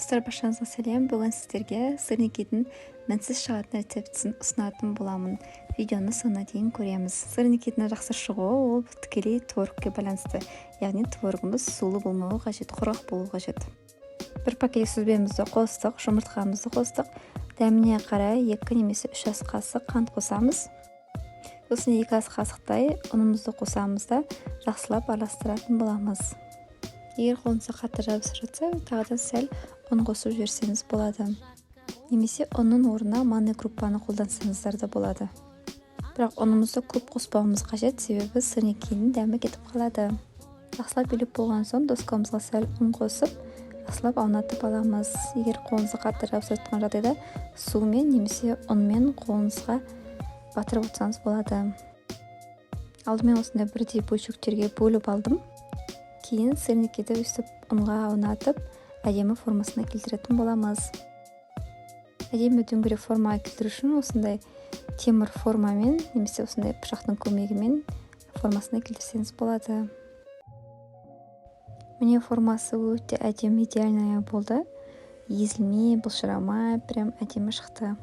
Достар, баршаңызға сәлем. Бүгін сіздерге сырникидің мінсіз шығатын рецептісін ұсынатын боламын. Видеоны соңына дейін көреміз. Сырникидің жақсы шығуы ол тікелей творогке байланысты. Яғни творогымыз сулы болмауы қажет, құрғақ болуы қажет. Бір пакет сүзбемізді қостық, жұмыртқамызды қостық. Дәміне қарай 2 немесе 3 ас қасық қант қосамыз. Сосын 2 ас қасықтай ұнымызды қосамыз да жақсылап араластыратын боламыз. Егер қолыңызға қатты жабысып жатса, тағыдан сәл ұн қосып жіберсеңіз болады. Немесе ұнның орнына манный крупаны қолдансаңыздар да болады. Бірақ ұнымызды көп қоспауымыз қажет, себебі сырникидің дәмі кетіп қалады. Жақсылап билеп болған соң доскамызға сәл ұн қосып, жақсылап аунатып аламыз. Егер қолыңызға қатты жабысып жатқан жағдайда сумен немесе ұнмен қолыңызға батырып отырсаңыз болады. Алдымен осындай бірдей бөлшектерге бөліп алдым. Кейін сырникиді өстіп ұнға аунатып, әдемі формасына келтіретін боламыз. Әдемі дөңгелек формаға келтіру үшін осындай темір формамен немесе осындай пышақтың көмегімен формасына келтірсеңіз болады. Міне формасы өте әдемі, идеальная болды. Езілмей, бұлшырамай, прям әдемі шықты.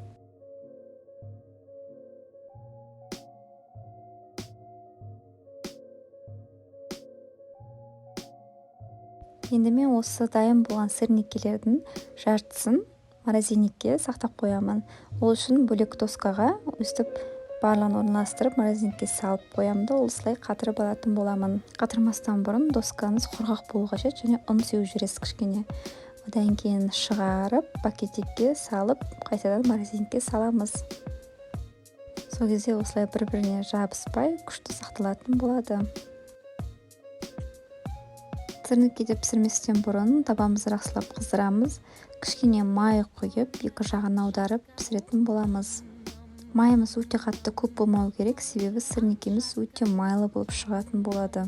Енді мен осы дайын болған сырникилердің жартысын морозильникке сақтап қоямын. Ол үшін бөлек доскаға өстіп барлығын орналастырып морозильникке салып қоямын да осылай қатырып алатын боламын. Қатырмастан бұрын доскаңыз құрғақ болуы қажет және ұн сеуіп жібересіз кішкене. Одан кейін шығарып пакетикке салып қайтадан морозильникке саламыз. Сол кезде осылай бір-біріне жабыспай күшті сақталатын болады. Сырникиді пісірместен бұрын табамызды жақсылап қыздырамыз. Кішкене май құйып, екі жағын аударып пісіретін боламыз. Майымыз өте қатты көп болмау керек, себебі сырникиміз өте майлы болып шығатын болады.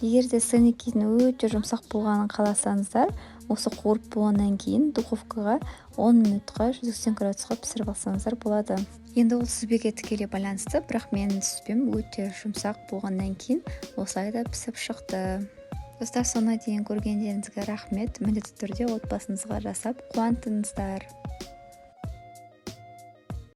Егер де сырникидің өте жұмсақ болғанын қаласаңыздар, осы қуырып болғаннан кейін духовкаға 10 минутқа 180 градусқа пісіріп алсаңыздар болады. Енді ол сүзбеге тікелей байланысты, бірақ менің сүзбем өте жұмсақ болғаннан кейін осылай да пісіп шықты. Достар, соңына дейін көргендеріңізге рахмет. Міндетті түрде отбасыңызға жасап қуантыңыздар.